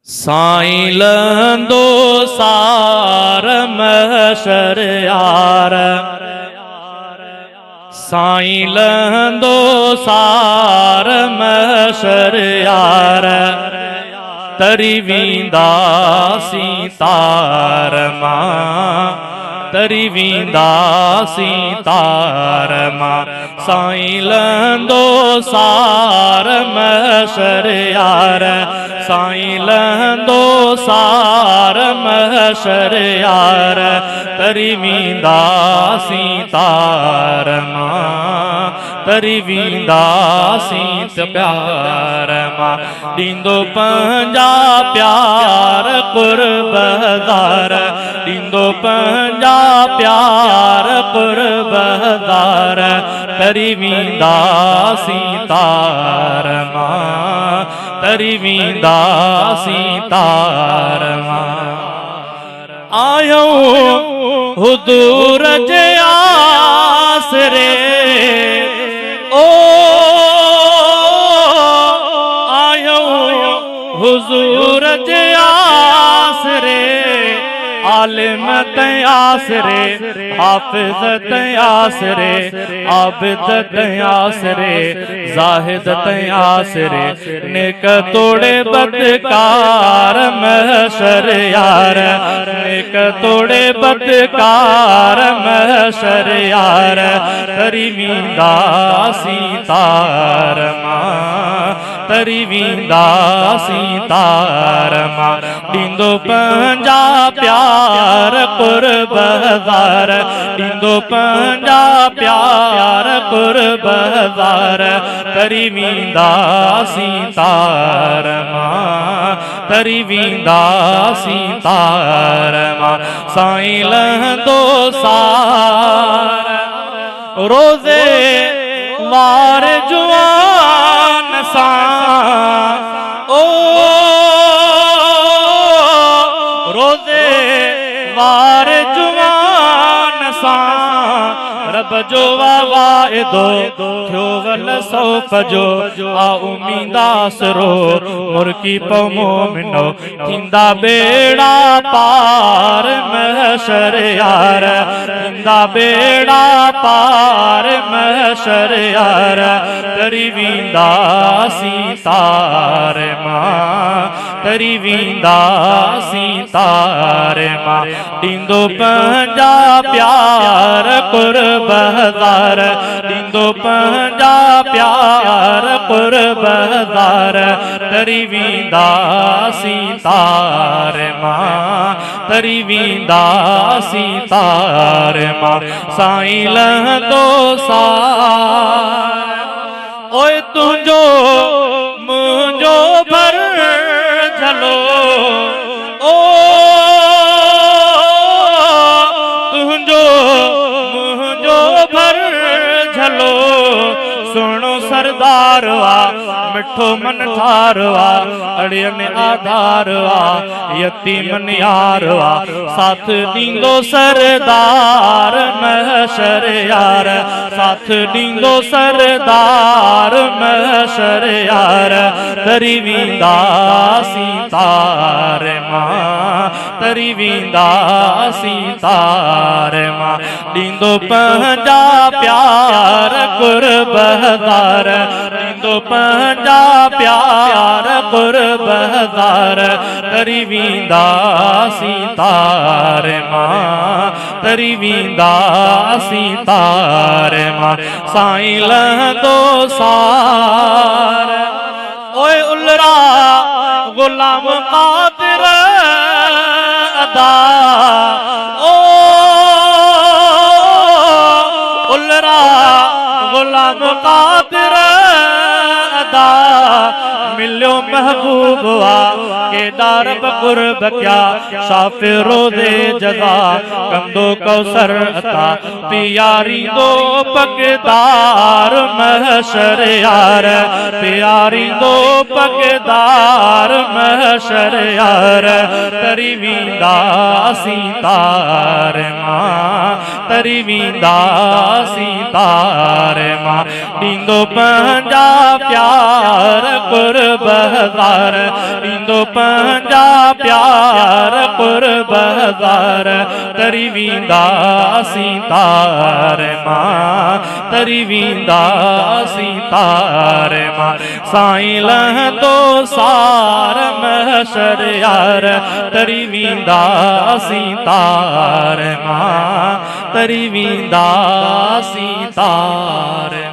साईं लंदो सार महशर यार, साईं लंदो सार महशर यार, तरी वींदासीं तार मां, तरी वींदासीं तार मां। साईं लंदो सार महशर यार, साईं लंदो सार महशर यार, तरी वींदासीं तार मां, तरी वींदासीं प्यार मां। ॾींदो पंहिंजा प्यार कुर्बदार, ॾींदो पंहिंजा प्यार कुर्बदार, तरी वींदासीं तार मां, तरी वींदासीं तार मां। आयूं हुजूर जे आसरे, ओ आयूं हुजूर जे आसरे, आलिम ते आसरे, हाफिज ते आसरे, आबिद ते आसरे, जाहिद ते आसरे, नेक तोड़े बदकार महशर यार, नेक तोड़े बदकार महशर यार, तरी वींदासीं तार मां, तरी वींदासीं तार मां। ॾींदो पंहिंजा प्यार कुर्बदार, ॾींदो पंहिंजा प्यार कुर्बदार, तरी वींदासीं तार मां, तरी वींदासीं तार मां। साईं लंदो सार रोज़े वार जुआन सां, ओ रोज़े वार जुआन सां, रब जो वाइदो थियो वल सौफ जो, आ उमीदास रो मुर्की पो मोमिनो, थींदा बेड़ा पार महशर यार, थींदा बेड़ा पार महशर यार, तरी वींदासीं तार मां, तरी वींदासीं तार मां। ॾींदो पंहिंजा प्यार कुर्बदार, ॾींदो पंहिंजा प्यार कुर्बदार, तरी वींदासीं तार मां, तरी वींदासीं तार मां। साईं लंदो सार, ओए तुंहिंजो मुंहिंजो भर झलो, ओ तुंहिंजो मुंहिंजो भर झलो, सुहिणो सरदार वा मिठो मन ठार वा, अड़ियन आधार वा यतीमन यार वा, साथ ॾींदो सरदार महशर यार, साथ ॾींदो सरदार महशर यार, तरी वींदासीं तार मां, तरी वींदासीं तार मां। ॾींदो पंहिंजा प्यार कुर्बदार, ॾींदो पंहिंजा प्यार कुर्बदार, तरी वींदासीं तार मां, तरी वींदासीं तार मां। साईं लंदो सार, ओए उलरा गुलाम कादिर अदा, ओ उलरा गुलाम कादिर अदा, मिलियो महबूब वा केॾा रब कुर्ब क्या, शाफ़े रोज़े जज़ा कंदो कौसर अता, प्यारींदो पगदार महशर यार, प्यारींदो पगदार महशर यार, तरी वींदासीं तार मां, तरी वींदासीं तार मां। ॾींदो पंहिंजा प्यार कुर्बदार, ॾींदो पंहिंजा प्यार कुर्ब हज़ार तरी वींदासीं तार मां तरी वींदासीं तार मां साईं लहंदो सार महशर यार तरी वींदासीं तार मां तरी वींदासीं तार